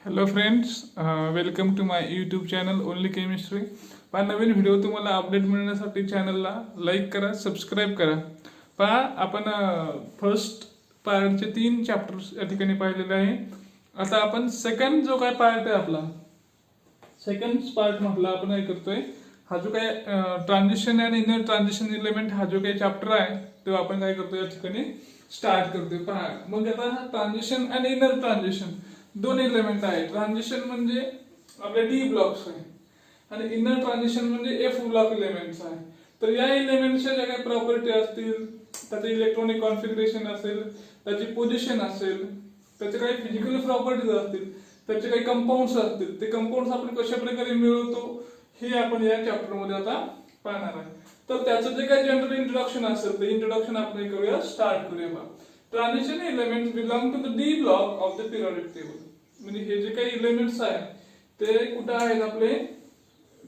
Hello friends, welcome to my YouTube channel only chemistry. पहा, नवीन video तुम्हाला update मिळण्यासाठी चॅनलला लाईक करा, सबस्क्राईब करा. पहा, आपण फर्स्ट पार्टचे 3 चॅप्टर्स या ठिकाणी पाहिलेले आहे. आता आपण सेकंड जो काय पार्ट आहे आपला, सेकंड पार्ट म्हटलं आपण काय करतोय, हा जो काय ट्रान्झिशन आणि इनर ट्रान्झिशन एलिमेंट हा जो काही चॅप्टर आहे तो आपण काय करतोय या ठिकाणी स्टार्ट करतोय. पहा, मग आता ट्रान्झिशन आणि इनर ट्रान्झिशन दोन एलिमेंट आहेत. ट्रान्झिशन म्हणजे आपले डी ब्लॉक्स आहे आणि इनर ट्रान्झिशन म्हणजे एफ ब्लॉक एलिमेंट्स आहे. तर या एलिमेंटच्या ज्या काही प्रॉपर्टी असतील, त्याचे इलेक्ट्रॉनिक कॉन्फिगरेशन असेल, त्याची पोझिशन असेल, त्याचे काही फिजिकल प्रॉपर्टीज असतील, त्याचे काही कंपाऊंड्स असतील, ते कंपाऊंड्स आपण कशा प्रकारे मिळवतो हे आपण या चॅप्टर मध्ये आता पाहणार आहे. तर त्याचं जे काही जनरल इंट्रोडक्शन असेल ते इंट्रोडक्शन आपण करूया, स्टार्ट करूया. Transition elements belong to the d block of the periodic table. म्हणजे हे जे काही एलिमेंट्स आहेत ते कुठे आहेत, आपले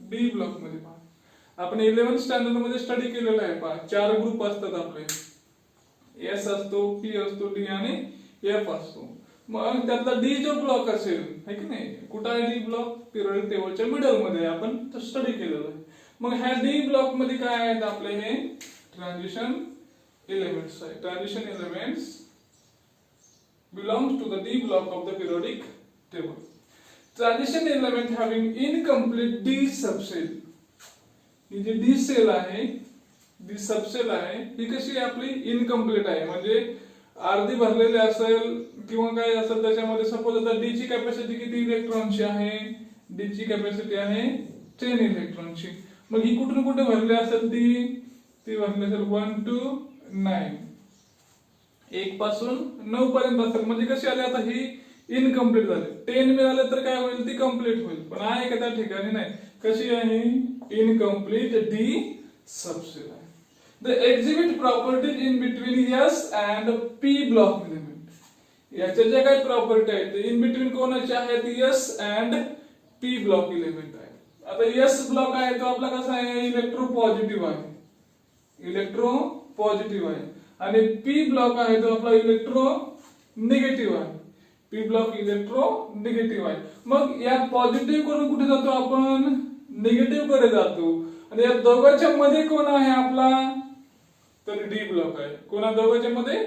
डी ब्लॉक मध्ये. पहा, आपण 11th स्टँडर्ड मध्ये स्टडी केलेला आहे. पहा, 4 ग्रुप असतात आपले, एस असतो, पी असतो, डी आणि एफ असतो. मग त्यातला डी जो ब्लॉक असेल, है की नाही, कुठं आहे डी ब्लॉक? पिरियोडिक टेबलच्या मिडल मध्ये आपण स्टडी केलेलं आहे. मग ह्या डी ब्लॉक मध्ये काय आहेत आपले? हे ट्रान्झिशन एलिमेंट्स आहे. Transition elements belongs to the D block of the periodic table. Transition element having incomplete D subcell. He G D sale आहे, D सबसेल आहे, ही कशी आपली इनकम्प्लीट आहे. म्हणजे अर्धी भरलेली असेल किंवा काय असेल, त्याच्यामध्ये सपोज आता D ची कॅपॅसिटी किती इलेक्ट्रॉनची आहे? D ची कॅपॅसिटी आहे 10 इलेक्ट्रॉनची. मग ही कुठून कुठे भरली असेल? ती भरली असेल 1 to 9, 1 पासून 9 पर्यंत असेल. म्हणजे कशी आली आता? ही इनकम्प्लीट झाली. 10 मिळाले तर काय होईल? ती कम्प्लीट होईल. पण आहे का त्या ठिकाणी? नाही. कशी आहे? इनकम्प्लीट डी सबसेल आहे. The exhibit properties in between S and P block element. याच्या ज्या काही प्रॉपर्टी आहेत ते इन बिटवीन कोणाचे आहेत? S and P block element आहे. आता एस ब्लॉक आहे तो आपला कसा आहे? इलेक्ट्रो पॉझिटिव्ह आहे, इलेक्ट्रो पॉझिटिव्ह आहे. आणि पी ब्लॉक आहे तो आपला इलेक्ट्रो निगेटिव्ह आहे. पी ब्लॉक इलेक्ट्रो निगेटिव्ह आहे. मग या पॉझिटिव्ह कडून कुठे जातो आपण? निगेटिव्ह कडे जातो. आणि या दोघांच्या मध्ये कोण आहे आपला? तर डी ब्लॉक आहे. कोणा दोघांच्या मध्ये?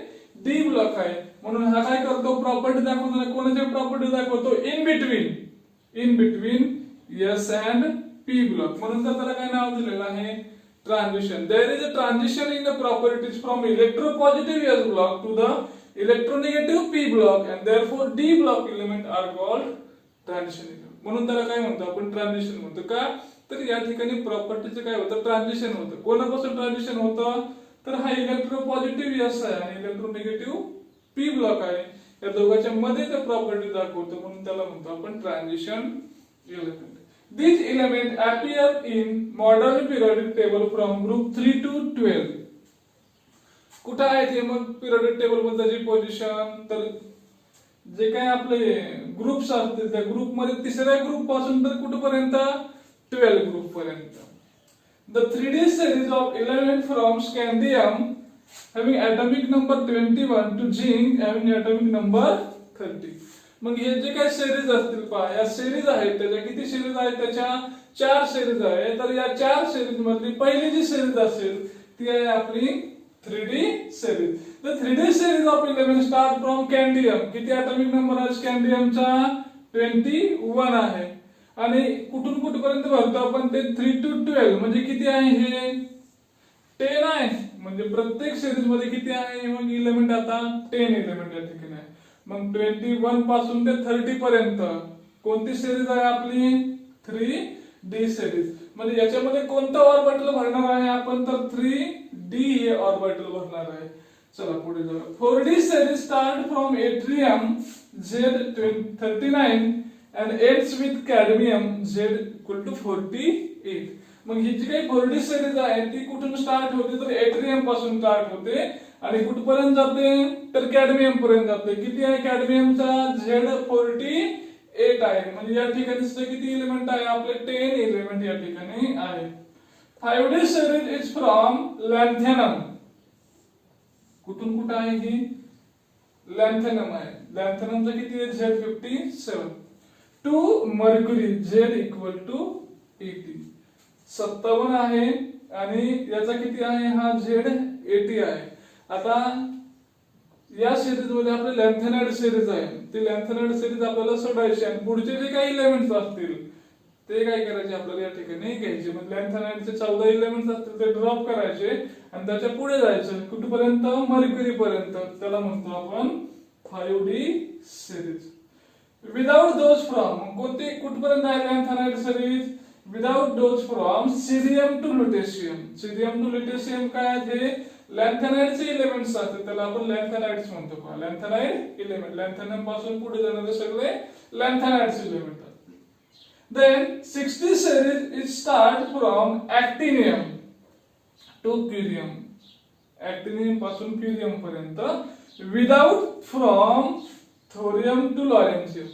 डी ब्लॉक आहे. म्हणून हा काय करतो? प्रॉपर्टी दाखवतो. कोणाची प्रॉपर्टी दाखवतो? In between S and P block. म्हणून तर त्याला काय नाव दिलेलं आहे? Transition. There is a transition in the properties from electropositive S block to the electronegative P block, and therefore D block element are called transition element. म्हणून त्याला काय म्हणतो आपण? ट्रान्झिशन म्हणतो. का? तर या ठिकाणी प्रॉपर्टीचं काय होतं? ट्रान्झिशन होतं. कोणापासून ट्रान्झिशन होतं? तर हा इलेक्ट्रोपॉझिटिव्ह S आहे आणि इलेक्ट्रोनेगेटिव्ह P ब्लॉक आहे. या दोघांच्या मध्ये ते प्रॉपर्टी दाखवतो. म्हणून त्याला म्हणतो आपण transition element. These elements appear in modern periodic table from group 3 to 12. कुठं आहे ते मग पिरियोडिक टेबल मध्ये पोझिशन? तर जे काय आपले ग्रुप्स असतील त्या ग्रुप मध्ये 3ऱ्या ग्रुप पासून तर कुठपर्यंत? 12 ग्रुप पर्यंत. The 3D series of element from scandium having atomic number 21 to zinc having atomic number 30. मग हे जे काही सिरीज असतील, पहा, या सिरीज आहेत, त्याच्या किती सिरीज आहेत? त्याच्या 4 सिरीज आहे. तर या 4 सिरीज मधली पहिली जी सिरीज असेल ती आहे आपली 3D series. The 3D series of element start from scandium. किती ॲटॉमिक नंबर आहे स्कॅन्डियमचा? 21 आहे. आणि कुठून कुठपर्यंत भरतो आपण? ते 3 to 12. म्हणजे किती आहे हे? 10 आहे. म्हणजे प्रत्येक सिरीज मध्ये किती आहे मग एलिमेंट? आता 10 एलिमेंट या ठिकाणी आहे. मग 21 पासून ते 30 पर्यंत कोणती सिरीज आहे आपली? 3D series. म्हणजे याच्यामध्ये कोणतं ऑर्बिटल भरणार आहे आपण? तर 3D हे ऑर्बिटल भरणार आहे. चला पुढे जाऊ. 4D series start from atrium Z39 and ends with cadmium Z = 48. मग ही जी काही 4D सिरीज आहे ती कुठून स्टार्ट होते? तर एट्रियम पासून स्टार्ट होते आणि कुठपर्यंत जाते? तर कॅडमियम पर्यंत जाते. किती आहे कॅडमियमचा? Z48 आहे. म्हणजे या ठिकाणी किती एलिमेंट आहे आपले? 10 एलिमेंट या ठिकाणी आहे. 5D series is from लॅन्थेनम. कुठून कुठे आहे ही? लॅन्थेनम आहे. लॅन्थेनमचा किती आहे? Z57. To mercury Z equal to 80. 57 आहे आणि याचा किती आहे, हा झेड 80 आहे. आता या सिरीज मध्ये आपली लॅन्थेनाइड सिरीज आहे, ती लॅन्थेनाइड सिरीज आपल्याला सोडवायची आणि पुढचे जे काही एलिमेंट्स असतील ते काय करायचे आपल्याला या ठिकाणी घ्यायचे. म्हणजे लॅन्थेनाइडचे 14 एलिमेंट्स असतील ते ड्रॉप करायचे आणि त्याच्या पुढे जायचं कुठपर्यंत, मर्क्युरी पर्यंत. त्याला म्हणतो आपण 5D series. Without those from, कोणती कुठपर्यंत आहे lanthanide series, without those from cerium to lutetium. Cerium to lutetium काय आहे, लॅन्थेनाइडचे एलिमेंट्स असतात, त्याला आपण लॅन्थेनाइड्स म्हणतो. लॅन्थेनाइड एलिमेंट, लॅन्थेनम पासून पुढे जाणारे सगळे लॅन्थेनाइड्स element. Then 60 series is start from actinium to curium. Actinium पासून curium पर्यंत without from thorium to lawrencium.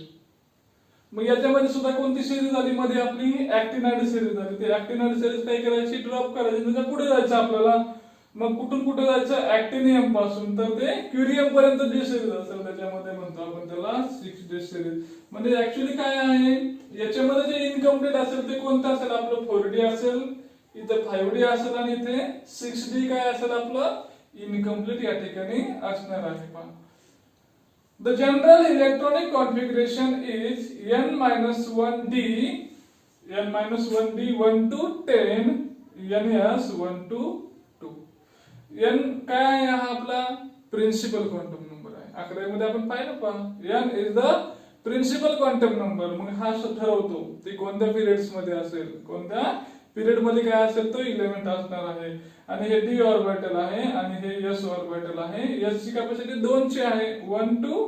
मग याच्यामध्ये सुद्धा कोणती सिरीज आली मध्ये आपली, actinide सिरीज आली. ती actinide सिरीज काय करायची, ड्रॉप करायची, त्याच्या पुढे जायचं आपल्याला. मग कुठून कुठे जायचं, actinium पासून तर ते curium पर्यंत जी सिरीज असेल त्याच्यामध्ये म्हणतो आपण त्याला 6D सिरीज. म्हणजे ऍक्च्युअली काय आहे, याच्यामध्ये जे इनकम्प्लीट असेल ते कोणतं असेल, आपलं 4D असेल, इथे 5D असेल आणि इथे 6D काय असेल आपलं इनकम्प्लीट या ठिकाणी असणार आहे. पहा, the general electronic configuration is n-1d, n-1d 1 to 10, ns 1 to 2. n काय आहे, हा आपला प्रिन्सिपल क्वांटम नंबर आहे. आकड्यामध्ये आपण पाहिलं पहा, n is the principal quantum number. मग हा ठरवतो ते कोणत्या पिरियड्स मध्ये असेल, कोणत्या पिरियड मध्ये काय असेल तो एलिमेंट असणार आहे. आणि हे d ऑर्बिटल आहे आणि हे s ऑर्बिटल आहे. s ची कॅपॅसिटी 2 ची आहे, 1 to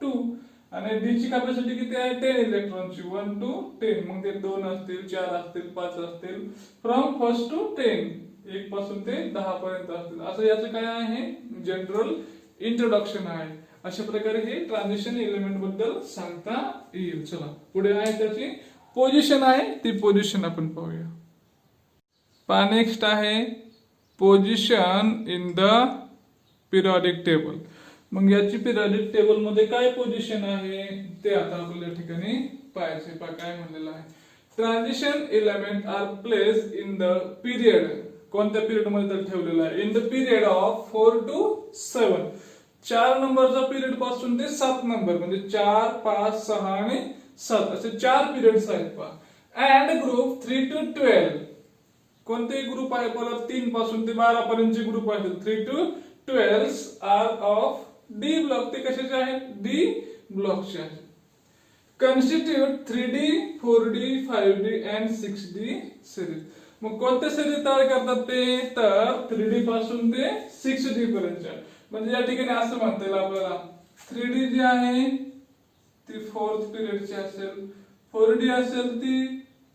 2, आणि d ची कॅपॅसिटी किती आहे, 10 इलेक्ट्रॉनची, 1 to 10. मग ते 2 असतील, 4 असतील, 5 असतील, फ्रॉम 1 to 10, 1 पासून ते 10 पर्यंत असतील. असं याचं काय आहे, जनरल इंट्रोडक्शन आहे. अशा प्रकारे हे ट्रान्झिशन एलिमेंट बद्दल सांगता येईल. चला पुढे आहे त्याची पोझिशन आहे, ती पोझिशन आपण पाहूया. पहा नेक्स्ट आहे position in the periodic table. मग याची पिरियडिक टेबल मध्ये काय पोझिशन आहे ते आता आपल्याला ठिकाणी पाहायचे. पहा काय म्हणलेलं आहे, transition element are place in the period. कोणत्या पिरियड मध्ये तर ठेवलेलं आहे, in the period of 4 to 7. 4 नंबरचा पिरियड पासून ते 7 नंबर, म्हणजे 4, 5, 6 आणि 7 असे 4 पिरियड्स आहेत. पहा, अँड ग्रुप 3 to 12. कोणते ग्रुप आहे, परत 3 पासून ते 12 पर्यंतचे ग्रुप आहेत. 3 to 12 are of d block. ते कशाचे आहेत, डी ब्लॉकचे आहेत. Constitute 3D, 4D, 5D and 6D series. मग कोणते सिरीज तयार करतात ते, तर 3D पासून ते 6D पर्यंतच्या. म्हणजे या ठिकाणी असं म्हणता येईल आपल्याला, 3D जी आहे ती 4th पिरियडची असेल, 4D असेल ती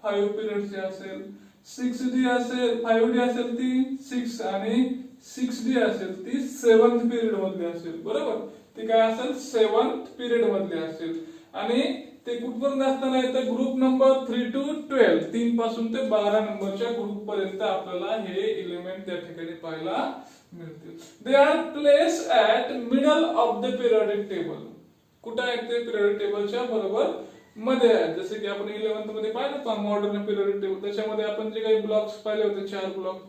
5 पिरियडची असेल, 6D असेल 5D असेल ती 6, आणि 6D असेल ती 7th पिरियड मधली असेल. बरोबर, ती काय असेल 7th पिरियड मधली असेल. आणि ते कुठपर्यंत असताना येतं, ग्रुप नंबर 3 to 12, 3 पासून ते 12 नंबरच्या ग्रुप पर्यंत आपल्याला हे एलिमेंट त्या ठिकाणी पाहायला मिळतील. They are place at middle of the periodic table. कुठे आहेत ते, पिरियडिक टेबलच्या बरोबर मध्ये आहेत. जसे की आपण 11th मध्ये पाहिलं मॉडर्न पिरियडिक टेबल, त्याच्यामध्ये आपण जे काही ब्लॉक्स पाहिले होते 4 ब्लॉक.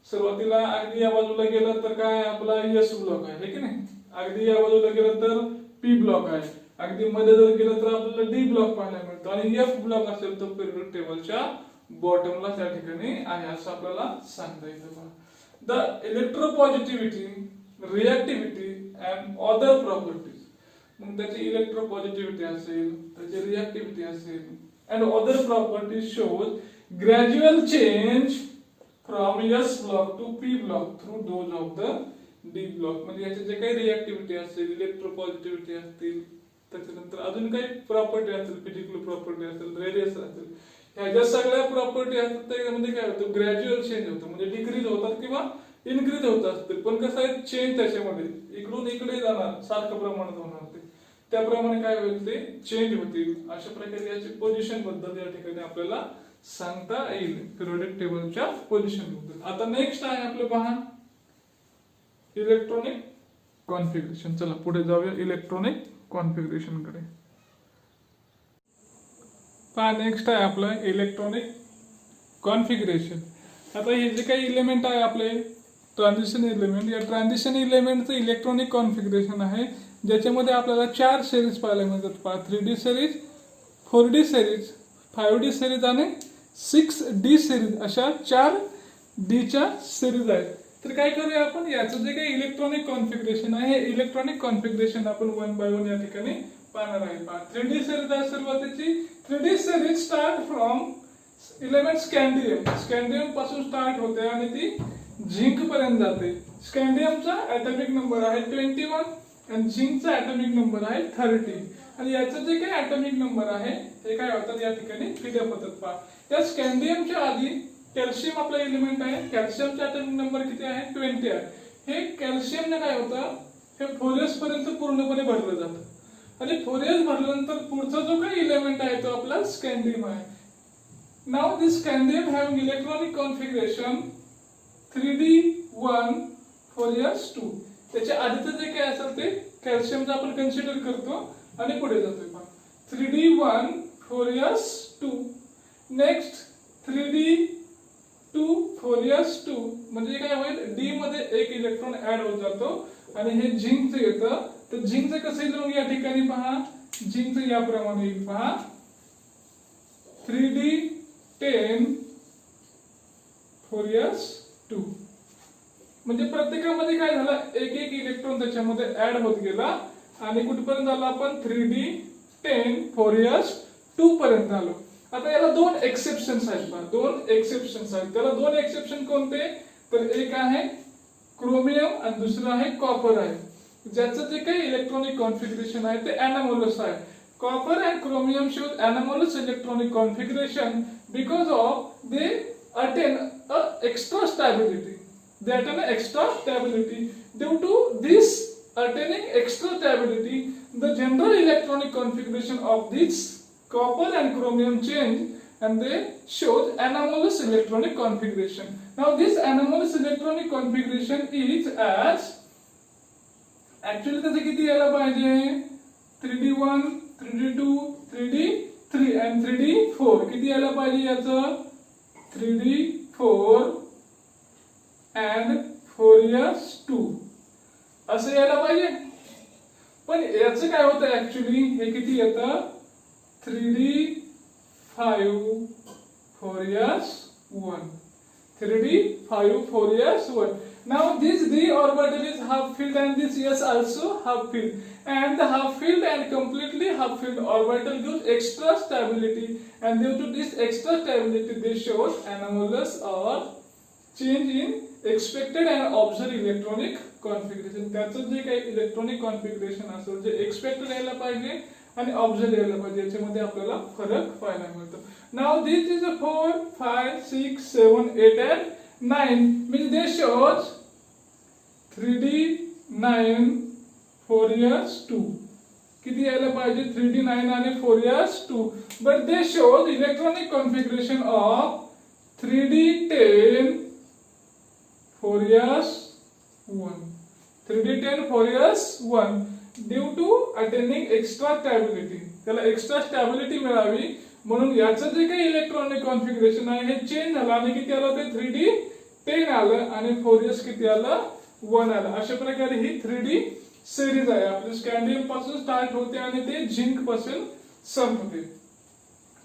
सुरुवातीला अगदी या बाजूला गेलं तर काय आपला एस ब्लॉक आहे की नाही, अगदी या बाजूला गेलं तर पी ब्लॉक आहे, अगदी मध्ये जर गेलं तर आपल्याला डी ब्लॉक पाहायला मिळतो, आणि एफ ब्लॉक असेल तर पिरियडिक टेबलच्या बॉटमला त्या ठिकाणी आहे असं आपल्याला सांगता येतं. The electropositivity, reactivity and other properties. मग त्याची इलेक्ट्रोपॉझिटिव्हिटी असेल, त्याची रिएक्टिव्हिटी असेल, and other properties shows gradual change from s block to p block through those of the d block. म्हणजे याचे जे काही रिएक्टिव्हिटी असेल, इलेक्ट्रोपॉझिटिव्हिटी असतील, त्याच्यानंतर अजून काही प्रॉपर्टी असेल, फिजिकल प्रॉपर्टी असेल, रेडियस असेल, ह्या ज्या सगळ्या प्रॉपर्टी असतात त्यामध्ये काय होतं, ग्रॅज्युअल चेंज होतं. म्हणजे डिक्रीज होतात किंवा इन्क्रीज होत असतील, पण कसं आहे चेंज त्याच्यामध्ये इकडून इकडे जाणार, सारखं प्रमाणात होणार ते, त्याप्रमाणे काय होईल ते चेंज होतील. अशा प्रकारे याची पोझिशन बद्दल या ठिकाणी आपल्याला सांगता येईल, पिरियडिक टेबलच्या पोझिशन बद्दल. आता नेक्स्ट आहे आपलं पहा इलेक्ट्रॉनिक कॉन्फिगरेशन. चला पुढे जाऊया इलेक्ट्रॉनिक कॉन्फिगरेशन कडे. पहा नेक्स्ट आहे आपलं इलेक्ट्रॉनिक कॉन्फिगरेशन. आता हे जे काही इलेमेंट आहे आपले ट्रान्झिशन इलेमेंट, या ट्रान्झिशन इलेमेंटचं इलेक्ट्रॉनिक कॉन्फिगरेशन आहे, ज्याच्यामध्ये आपल्याला 4 सिरीज पाहायला मिळतात. पहा 3D series, 4D series, 5D series आणि 6D सिरीज, अशा 4 Dच्या सिरीज आहेत. तर काय करूया आपण, याचं जे काही इलेक्ट्रॉनिक कॉन्फिगरेशन आहे, हे इलेक्ट्रॉनिक कॉन्फिगरेशन आपण 1 बाय 1 या ठिकाणी पाहणार आहे. पहा 3D सिरीज आहे सुरुवातीची. 3D series start from element scandium. Scandium पासून स्टार्ट होते आणि ती झिंक पर्यंत जाते. स्कॅन्डियमचा ॲटॉमिक नंबर आहे 21 आणि झिंकचा ॲटॉमिक नंबर आहे 30. आणि याचं जे काही ॲटॉमिक नंबर आहे हे काय होतात या ठिकाणी फिलअप होतात. पहा त्या स्कॅन्डियमच्या आधी कॅल्शियम आपला एलिमेंट आहे. कॅल्शियमचा ॲटॉमिक नंबर किती आहे 20 आहे. हे कॅल्शियमने काय होतं, हे 4s पर्यंत पूर्णपणे भरलं जातं आणि 4s भरल्यानंतर पुढचा जो काही एलिमेंट आहे तो आपला स्कॅन्डियम आहे. Now this scandium having electronic configuration 3D1 4s2. त्याच्या आधीचं जे काय असेल ते कॅल्शियमचं आपण कन्सिडर करतो आणि पुढे जातोय. पहा 3D1 4s2. Next 3D2 4s2 म्हणजे काय होईल, डी मध्ये एक इलेक्ट्रॉन ऍड होत जातो आणि हे झिंकचं येतं. तर झिंकचं कसं येईल या ठिकाणी पहा, झिंकचं याप्रमाणे येईल. पहा 3D10 4s2 म्हणजे प्रत्येकामध्ये काय झालं, एक एक इलेक्ट्रॉन त्याच्यामध्ये ऍड होत गेला आणि कुठपर्यंत आलो आपण 3D10 4s2 पर्यंत आलो. आता याला 2 एक्सेप्शन्स आहेत. पहा 2 एक्सेप्शन्स आहेत. त्याला 2 एक्सेप्शन कोणते, तर एक आहे क्रोमियम आणि दुसरं आहे कॉपर आहे. ज्याचं जे काही इलेक्ट्रॉनिक कॉन्फिगरेशन आहे ते एनामोलस आहे. Copper and chromium show anomalous electronic configuration because of they attain a extra stability. They attain a extra stability. Due to this attaining extra stability, the general electronic configuration of this copper and chromium change and they shows anomalous electronic configuration. Now this anomalous electronic configuration is as actually त्याचे किती यायला पाहिजे 3D1 3D2 3D3 and 3D4 किती यायला पाहिजे याचं 3D4 and 4s2 असं यायला पाहिजे. पण याचं काय होतं ऍक्च्युली, हे किती येतं 3D5 4s1 3D5 4s1. Now this d orbital is half filled and this s also half filled, and the half filled and completely half filled orbital gives extra stability, and due to this extra stability they show anomalous or change in expected and observed electronic configuration. त्याचं जे काही electronic configuration असेल जे expected यायला पाहिजे आणि observe यायला पाहिजे याच्यामध्ये आपल्याला फरक पाहायला मिळतो. Now this is a 4 5 6 7 8 and 9 means they shows 3D9 4s2 किती यायला पाहिजे 3D9 आणि 4s2, but they shows electronic configuration of 3D10 4s1 3D10 4s1 due to attaining extra stability. त्याला एक्स्ट्रा स्टॅबिलिटी मिळावी म्हणून याचं जे काही इलेक्ट्रॉनिक कॉन्फिगरेशन आहे हे चेंज झालं आणि किती आलं ते 3D10 आलं आणि 4s किती आलं 1 आलं. अशा प्रकारे ही 3D सिरीज आहे. आपली स्कॅन्डियम पासून स्टार्ट होते आणि ते झिंक पासून संपते.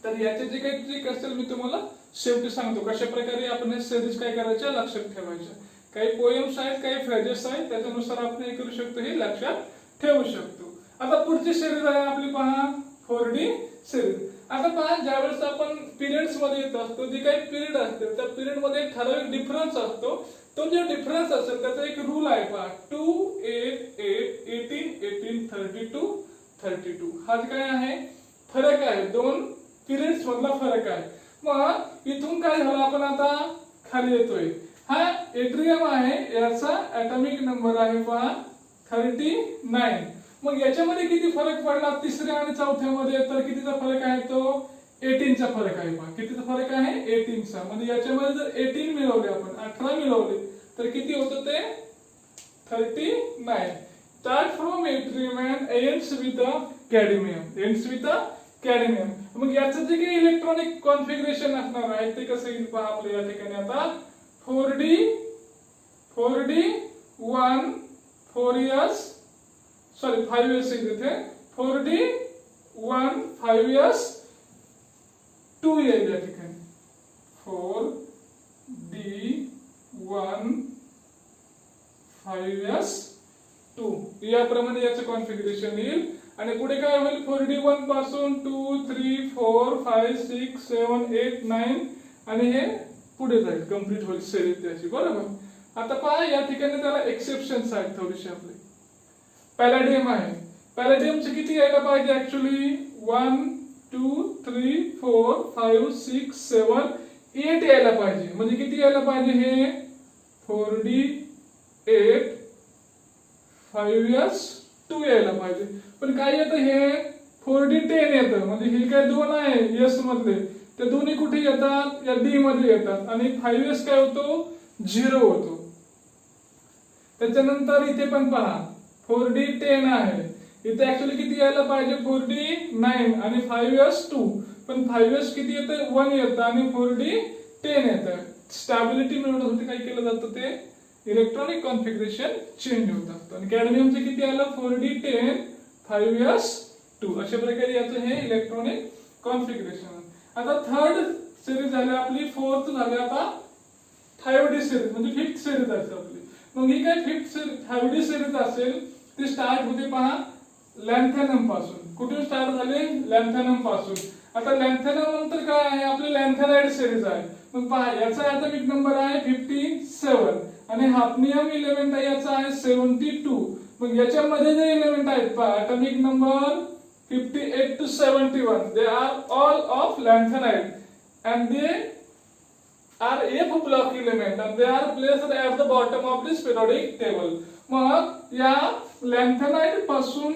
तर याचे जे काही ट्रिक असेल मी तुम्हाला शेवटी सांगतो कशा प्रकारे आपण हे सिरीज काय करायच्या लक्षात ठेवायच्या. काही पोएम्स आहेत, काही फ्रेजेस आहेत, त्याच्यानुसार आपण हे करू शकतो, हे लक्षात ठेवू शकतो. आता पुढची सिरीज आहे आपली पहा 4D सिरीज. आता पहा ज्यावेळेस आपण पिरियड्स मध्ये येत असतो, जे काही पिरियड असते त्या पिरियड मध्ये एक ठराविक डिफरन्स असतो. तो जो डिफरन्स असेल त्याचा एक रूल आहे पहा 2 8 8 18 18 32 32. हा काय आहे फरक आहे, दोन पिरियड्स मधला फरक आहे. मग इथून काय झालं आपण आता खाली येतोय. हा एट्रियम आहे, याचा ॲटॉमिक नंबर आहे पहा 39. मग याच्यामध्ये किती फरक पडला तिसऱ्या आणि चौथ्यामध्ये, तर कितीचा फरक आहे तो 18 चा फरक आहे पहा. कितीचा फरक आहे 18 चा. म्हणजे याच्यामध्ये जर 18 मिळवले आपण 18 मिळवले तर किती होतं ते 39. Start from yttrium and ends with the cadmium. Ends with the cadmium. मग याचं जे काही इलेक्ट्रॉनिक कॉन्फिगरेशन असणार आहे ते कसं येईल पहा आपल्या या ठिकाणी आता 4d 1 4s सॉरी 5s इथे 4d 1 5s 2 येईल या ठिकाणी 4d 1 5s 2 याप्रमाणे याचं कॉन्फिगरेशन येईल. आणि पुढे काय होईल 4d1 पासून 2 3 4 5 6 7 8 9 आणि हे पुढे जाईल कंप्लीट होईल सिरीज त्याची. बरोबर. आता पहा या ठिकाणी त्याला एक्सेप्शन्स आहेत थोडेसे आपले. पॅलेडियम आहे. पॅलेडियमचे किती यायला पाहिजे ऍक्च्युअली 1 2 3 4 5 6 7 8 यायला पाहिजे. म्हणजे किती यायला पाहिजे हे 4d8 5s 2 यायला पाहिजे. पण काय येतं हे 4d10 येतं. म्हणजे हे काय दोन आहे एस मधले ते दोन्ही कुठे येतात या डी मध्ये येतात आणि 5s काय होतो 0 होतो. त्याच्यानंतर इथे पण पहा 4d10 आहे. इथे ऍक्च्युअली किती यायला पाहिजे 4d9 आणि 5s 2 पण 5s किती येतं 1 येतं आणि 4d10 येतं. स्टॅबिलिटी मिळवण्यासाठी काय केलं जातं ते इलेक्ट्रॉनिक कॉन्फिगरेशन चेंज होत असतं. आणि कॅडमियमचं किती आलं 4d10 5s 2 अशा प्रकारे याचं हे इलेक्ट्रॉनिक कॉन्फिगरेशन. आता थर्ड सिरीज झाली आपली. फोर्थ झाली आता 5d सिरीज म्हणजे फिफ्थ सिरीज आहे आपली. मग ही काय फिफ्थ 5d सिरीज असेल ती स्टार्ट होते पहा लॅन्थॅनम पासून. कुठून स्टार्ट झाले लॅन्थॅनम पासून. आता लॅन्थॅनम नंतर काय आहे आपली लॅन्थॅनाइड सिरीज आहे. मग पहा याचा ॲटॉमिक नंबर आहे 57 आणि हाफनियम इलेमेंट आहे याचा आहे 72. मग याच्यामध्ये जे इलेमेंट आहेत पहा atomic number 58 to 71 they are all of lanthanide and they are F block element and they are placed at the bottom of this periodic table. मग या लॅन्थॅनाइड पासून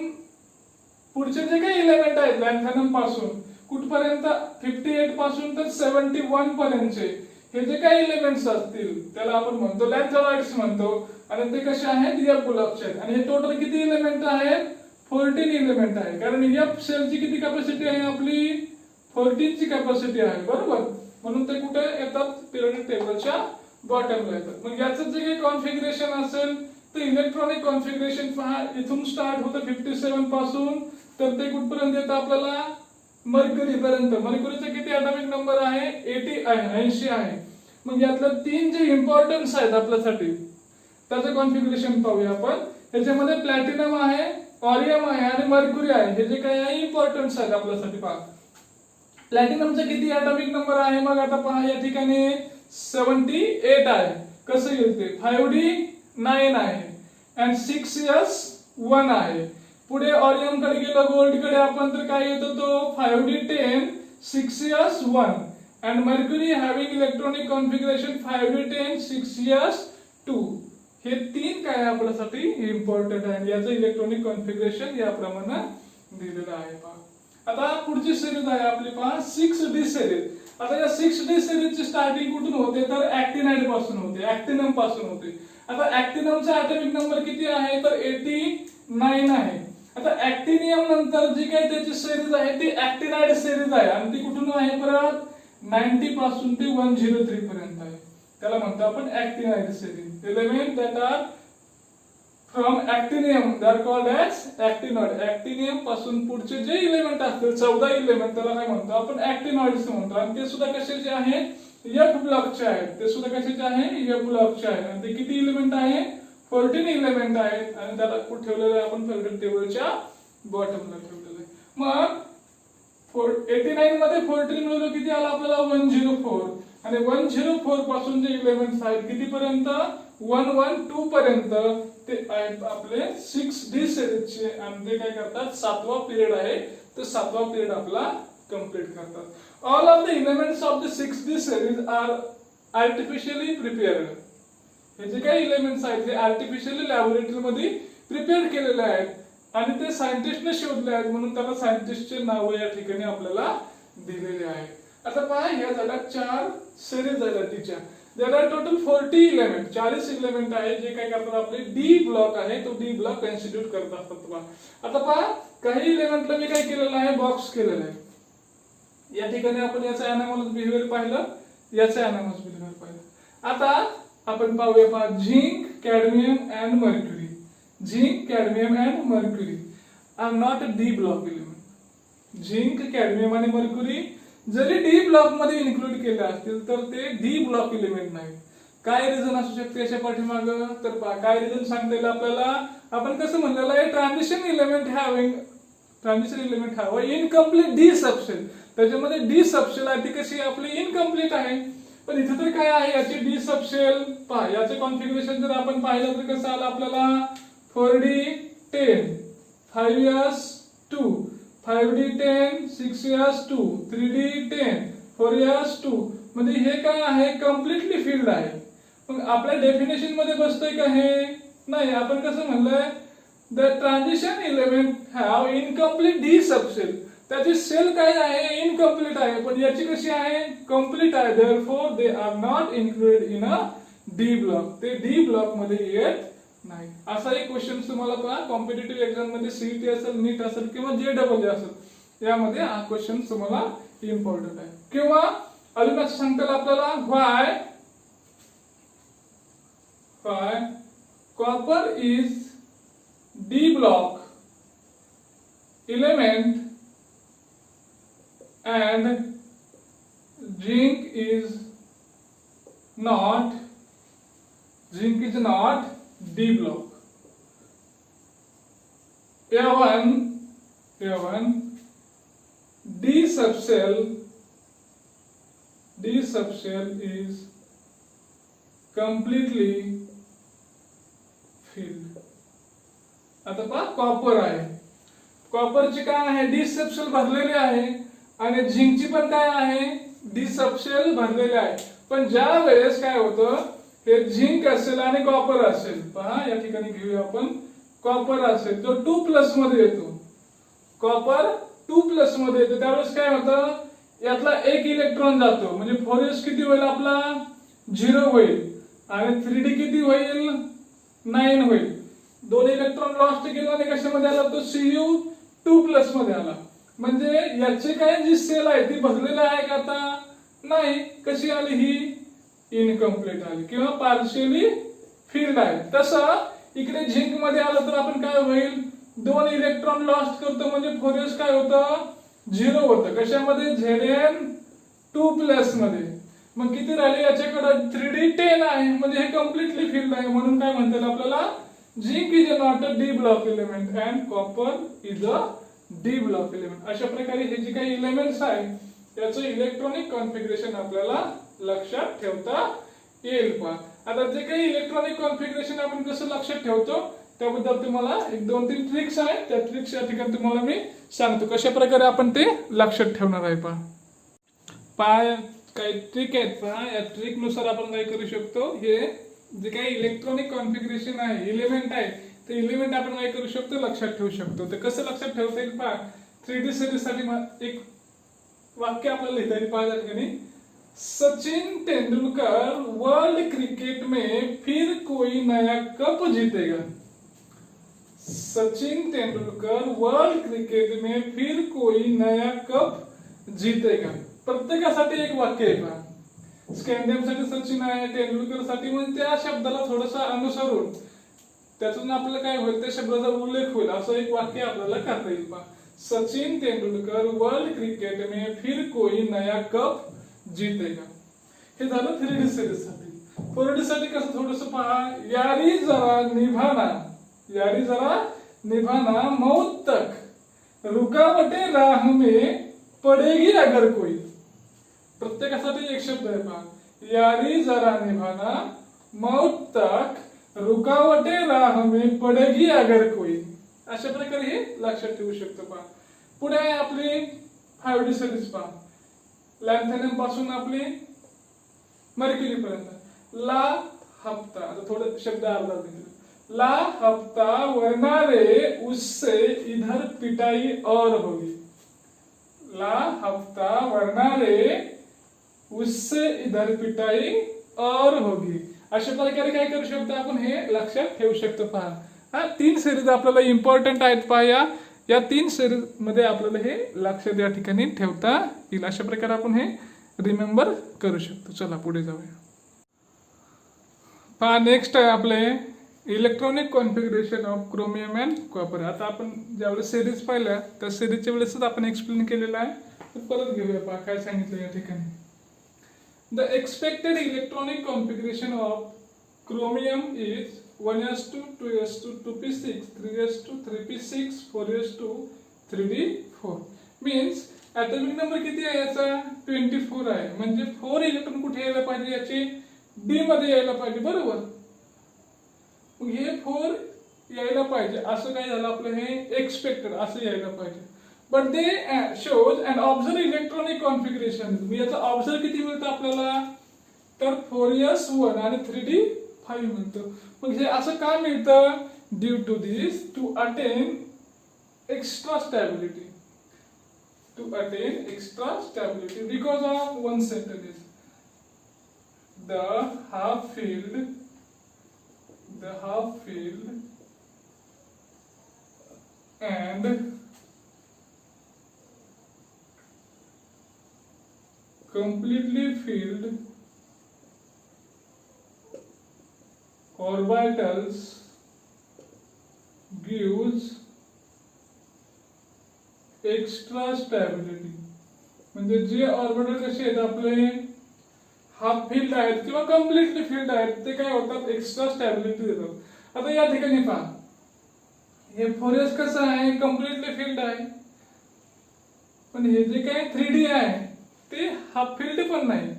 पुढचे जे काही इलेमेंट आहेत लॅन्थॅनम पासून कुठपर्यंत 58 पासून तर 71 पर्यंतचे हे जे काही इलेमेंट्स असतील त्याला आपण म्हणतो लॅन्थॅनाइड्स म्हणतो. आणि ते कसे आहेत F ब्लॉकचे आहेत. आणि हे टोटल किती इलेमेंट आहेत 14 इलेमेंट आहे. कारण F सेलची किती कॅपॅसिटी आहे आपली 14 ची कॅपॅसिटी आहे. बरोबर. म्हणून ते कुठे येतात पिरियडिक टेबलच्या बॉटमला येतात. मग याचं जे काही कॉन्फिगरेशन असेल ते इलेक्ट्रॉनिक कॉन्फिगरेशन पहा इथून स्टार्ट होतं 57 पासून तर ते कुठपर्यंत येतं आपल्याला मर्क्युरी पर्यंत. मर्क्युरीचा किती ॲटॉमिक नंबर आहे 80 आहे. मग यातलं 3 जे इम्पॉर्टन्स आहेत आपल्यासाठी त्याचं कॉन्फिगरेशन पाहूया आपण. याच्यामध्ये प्लॅटिनम आहे ऑरियम आहे आणि मर्क्युरी आहे. हे जे काही आहे इम्पॉर्टन्स आहेत आपल्यासाठी. पहा प्लॅटिनमचा किती ॲटॉमिक नंबर आहे मग आता पहा या ठिकाणी 78 आहे. कसं येईल ते 5d9 आहे and 6s1 आहे. पुढे ऑरियम कडे गेलो गोल्ड कडे आपण तर काय येतो तो 5d10 6s1 and mercury having electronic configuration 5d10 6s2 हे 3 काय आपल्यासाठी इम्पॉर्टंट आहे. याचं इलेक्ट्रॉनिक कॉन्फिगरेशन याप्रमाणे दिलेलं आहे. पहा आता पुढची सिरीज आहे आपली पहा 6d सिरीज. आता या 6d सिरीजची स्टार्टिंग कुठून होते तर ऍक्टिनाइड पासून होते ऍक्टिनम पासून होते. आता ऍक्टिनमचा ॲटॉमिक नंबर किती आहे तर 89 आहे. आता ऍक्टिनियम नंतर जी काही त्याची सिरीज आहे ती ऍक्टिनाइड सिरीज आहे आणि ती कुठून आहे परत 90 पासून ते 103 पर्यंत आहे. त्याला म्हणतो आपण actinide series. Element that are from actinium they are called as actinoid. Actinium पासून पुढचे जे इलेमेंट असतील 14 इलेमेंट त्याला काय म्हणतो आपण ऍक्टिनॉइड्स म्हणतो. आणि ते सुद्धा कशाचे आहेत F ब्लॉकचे आहेत. ते सुद्धा कशाचे आहे F ब्लॉकचे आहेत. आणि ते किती इलेमेंट आहे 14 इलेमेंट आहेत. आणि त्याला कुठे ठेवलेलं आहे आपण पिरियडिक टेबलच्या बॉटमला ठेवलेलं आहे. मग 89 मध्ये 14 मिळवलं किती आला आपल्याला 104 आणि 104 पासून जे इलेमेंट्स आहेत किती पर्यंत 112 पर्यंत ते आहेत आपले 6d सिरीजचे. आणि ते काय करतात 7वा पिरियड आहे तर 7वा पिरियड आपला कंप्लीट करतात. All of the elements of the 6d series are artificially prepared. हे जे काही इलेमेंट्स आहेत ते आर्टिफिशियली लॅबोरेटरी मध्ये प्रिपेअर केलेले आहेत आणि ते सायंटिस्टने शोधले आहेत म्हणून त्याला सायंटिस्टचे नाव या ठिकाणी आपल्याला दिलेले आहेत. आता पहा या झाल्या 4 सिरीज झाल्या तिच्या. There are total 40 element 40 element आहे जे काय करतात आपले डी ब्लॉक आहे तो डी ब्लॉक कॉन्स्टिट्यूट करत असतात. आता पहा काही इलेमेंटला मी काय केलेलं आहे बॉक्स केलेलं आहे. या ठिकाणी आपण याचं अॅनामॉलस बिहेवियर पाहिलं, याचं अॅनामॉलस बिहेवियर पाहिलं. आता आपण पाहूया पहा zinc, cadmium and mercury. Zinc, cadmium and mercury are not d block element. Zinc, cadmium आणि मर्क्युरी जरी डी ब्लॉक मध्ये इन्क्लूड केले असतील तर ते डी ब्लॉक एलिमेंट नाही. काय रिझन असू शकते याच्या पाठीमागं, तर काय रिझन सांगता येईल आपल्याला. आपण कसं म्हणलेलं आहे, ट्रान्झिशन एलिमेंट हवं इनकम्प्लीट डी सबशेल. त्याच्यामध्ये डी सबशेल कशी आपली इनकम्प्लीट आहे. पण इथे तर काय आहे, याची डी सबशेल पहा. याचे कॉन्फिगरेशन जर आपण पाहिलं तर कसं आलं आपल्याला, 4D10, 5S2, 5D10, 6S2, 3D10, 4S2. म्हणजे हे काय आहे, कम्प्लिटली फिल्ड आहे. मग आपल्या डेफिनेशन मध्ये बसतोय का हे, नाही. आपण कसं म्हणलंय, the transition element have incomplete d subshell. त्याची सेल काय आहे, इनकम्प्लीट आहे. पण याची कशी आहे, कम्प्लीट आहे. Therefore they are not included in a D block. ते डी ब्लॉक मध्ये येत नाही. असा एक क्वेश्चन तुम्हाला पहा कॉम्पिटिटिव्ह एक्झाम मध्ये, सीईटी असेल, नीट असेल किंवा JEE असेल, यामध्ये हा क्वेश्चन तुम्हाला इम्पॉर्टंट आहे. किंवा अजून असं सांगता येईल आपल्याला, व्हाय copper is D block element and zinc is not D block. A1 D subshell is completely filled. आता पहा कॉपर आहे, कॉपरची काय आहे, डी सबशेल भरलेले आहे. आणि झिंकची पण काय आहे, डी सबशेल भरलेले आहे. पण ज्या वेळेस काय होतं, हे झिंक असेल आणि कॉपर असेल, पहा या ठिकाणी घेऊया आपण, कॉपर असेल जो 2+ मध्ये येतो, कॉपर 2+ मध्ये येतो, त्यावेळेस काय होतं, यातला एक इलेक्ट्रॉन जातो. म्हणजे 4s किती होईल आपला, 0 होईल. आणि 3D किती होईल, 9 होईल. 2 इलेक्ट्रॉन लॉस्ट गेले आणि कशामध्ये आला, तो Cu2+ मध्ये आला. म्हणजे याची काय जी सेल आहे ती भरलेली आहे का, आता नाही. कशी आली, ही इनकम्प्लीट आली किंवा पार्शियली फिल्ड आहे. तसं इकडे झिंक मध्ये आलं तर आपण काय होईल, 2 इलेक्ट्रॉन लॉस्ट करतो. म्हणजे 4s काय होतं, 0 होतं. कशामध्ये, Zn2+ मध्ये. मग किती राहिले, याच्याकडे 3D10 आहे. म्हणजे हे कम्प्लिटली फिल्ड आहे. म्हणून काय म्हणतात आपल्याला, zinc is not a D block element and copper is a D block element. अशा प्रकारे हे जे काही एलिमेंट्स आहे त्याचं इलेक्ट्रॉनिक कॉन्फिगरेशन आपल्याला लक्षात ठेवता येईल. पहा आता जे काही इलेक्ट्रॉनिक कॉन्फिगरेशन आपण कसं लक्षात ठेवतो त्याबद्दल तुम्हाला 1-2-3 ट्रिक्स आहेत. त्या ट्रिक्स या ठिकाणी तुम्हाला मी सांगतो कशा प्रकारे आपण ते लक्षात ठेवणार आहे. पहा काही ट्रिक आहेत. पहा या ट्रिक नुसार आपण काय करू शकतो, हे जे काही इलेक्ट्रॉनिक कॉन्फिगरेशन आहे, एलिमेंट आहे, ते एलिमेंट आपण काय करू शकतो, लक्षात ठेवू शकतो. ते कसं लक्षात ठेवता येईल पहा. 3D सिरीज साठी एक वाक्य आपल्याला लिहिता येईल. पहा या ठिकाणी, सचिन तेंदुलकर वर्ल्ड क्रिकेट में फिर कोई नया कप जीतेगा. सचिन तेंदुलकर वर्ल्ड क्रिकेट में फिर कोई नया कप जीतेगा. प्रत्येकासाठी एक वाक्य आहे. पहा स्कॅन्डियम साठी सचिन आहे, तेंडुलकर साठी, म्हणजे त्या शब्दाला थोडंसं अनुसरून त्यातून आपल्याला काय होईल, त्या शब्दाचा उल्लेख होईल असं एक वाक्य आपल्याला करता येईल. पहा सचिन तेंदुलकर वर्ल्ड क्रिकेट में फिर कोई नया कप जीतेगा. हे झालं 3D सिरीज साठी. 4D साठी कसं थोडंसं पहा, यारी जरा निभाना मौत तक, रुकावटे राह में पडेगी अगर कोई. प्रत्येकासाठी एक शब्द आहे. पहा यारी जरा निभाना मौत तक, रुकावटे राह में पडेगी अगर कोई. अशा प्रकारे हे लक्षात ठेवू शकतो. पहा पुढे आहे आपली 5D सिरीज. पहा लॅन्थेनियम पासून आपली मर्क्युरी पर्यंत. ला हफ्ता, आता थोडे शब्द अर्धा दिले. ला हफ्ता वरना रे उससे इधर पिटाई और होगी. ला हफ्ता वरना रे उससे इधर पिटाई और होगी. अशा प्रकारे काय करू शकतो आपण, हे लक्षात ठेवू शकतो. पहा हा 3 सिरीज आपल्याला इम्पॉर्टंट आहेत. पहा या 3 सिरीज मध्ये आपल्याला हे लक्षात या ठिकाणी ठेवता येईल. अशा प्रकारे आपण हे रिमेंबर करू शकतो. चला पुढे जाऊया. पहा नेक्स्ट आहे आपले electronic configuration of chromium and copper. आता आपण ज्यावेळेस सिरीज पाहिल्या त्या सिरीजच्या वेळेसच आपण एक्सप्लेन केलेलं आहे. तर परत घेऊया. पहा काय सांगितलं या ठिकाणी. The expected electronic configuration of chromium is 1s2 2s2 2p6 3s2 3p6 4s2 3d4 means atomic number किती आहे याचा 24 आहे. म्हणजे 4 इलेक्ट्रॉन कुठे यायला पाहिजे, याचे डी मध्ये यायला पाहिजे. बरोबर. मग हे 4 यायला पाहिजे. असं काय झालं आपलं हे एक्सपेक्टेड असं यायला पाहिजे. But they shows and observe electronic configuration. याचा ऑब्झर्व किती मिळतं आपल्याला, तर 4s1 आणि 3d5 मिळतं. मग हे असं का मिळतं, due to this to attain extra stability. To attain extra stability because of one sentence, the half field and completely filled orbitals gives extra stability. म्हणजे जे ऑर्बिटल कसे आहेत आपले हाफ फील्ड आहेत किंवा कम्प्लिटली फील्ड आहेत ते काय होतात, एक्स्ट्रा स्टॅबिलिटी देतात. आता या ठिकाणी पहा हे 4s कसं आहे, कम्प्लिटली फील्ड आहे. पण हे जे काय 3d आहे ते हाफ फील्ड पण नाही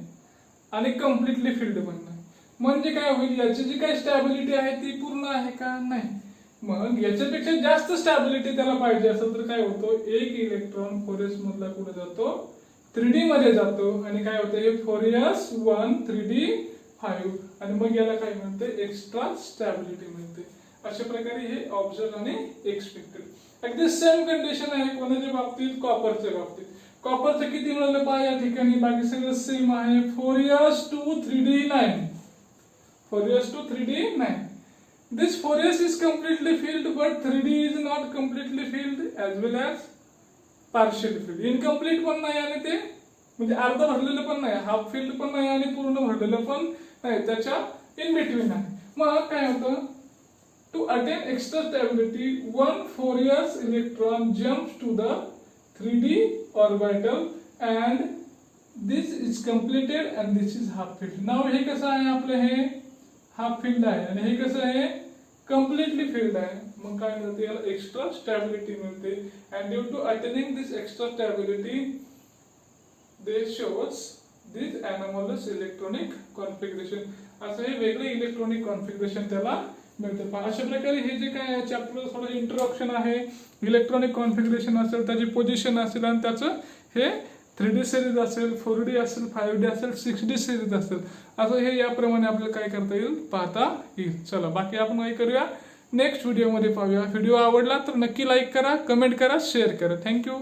आणि कम्प्लिटली फील्ड पण नाही. म्हणजे काय होईल, याची जी काही स्टॅबिलिटी आहे ती पूर्ण आहे का, नाही. मग याच्यापेक्षा जास्त स्टॅबिलिटी त्याला पाहिजे असेल तर काय होतं, एक इलेक्ट्रॉन 4s मधला कुठे जातो, 3d मध्ये जातो आणि काय होतं, हे 4s1 3d5 आणि मग याला काय म्हणते, एक्स्ट्रा स्टॅबिलिटी मिळते. अशा प्रकारे हे ऑब्झर्व आणि एक्सपेक्टेड. अगदी सेम कंडिशन आहे कोणाच्या बाबतीत, कॉपरच्या बाबतीत. कॉपरचं किती मिळालं पहा या ठिकाणी, बाकी सगळं सेम आहे. 4s2 3d9 4s2 3d9. This 4s is completely filled but 3d is not completely filled as well as partially filled. Incomplete पण नाही आणि ते म्हणजे अर्ध भरलेलं पण नाही, हाफ फील्ड पण नाही आणि पूर्ण भरलेलं पण नाही, त्याच्या इन बिटवीन आहे. मग काय होतं, to attain extra stability 1 4s electron jumps to the 3d orbital and this is completed and this is half filled. नाव हे कसं आहे आपलं, हे हाफ फील्ड आहे आणि हे कसं आहे, कम्प्लिटली फील्ड आहे. मग काय मिळते, याला एक्स्ट्रा स्टॅबिलिटी मिळते. And due to attaining this extra stability they shows this anomalous electronic configuration. असं हे वेगळे इलेक्ट्रॉनिक कॉन्फिगरेशन त्याला मिळते. अशा प्रकारे हे जे काय चॅप्टर थोडं इंट्रोडक्शन आहे, इलेक्ट्रॉनिक कॉन्फिगरेशन असेल, त्याची पोझिशन असेल आणि त्याचं हे 3D सिरीज असेल, 4D असेल, 5D असेल, 6D सिरीज असेल, असं हे याप्रमाणे आपल्याला काय करता येईल, पाहता येईल. चला बाकी आपण काय करूया, नेक्स्ट व्हिडिओमध्ये पाहूया. व्हिडिओ आवडला तर नक्की लाईक करा, कमेंट करा, शेअर करा. थँक्यू.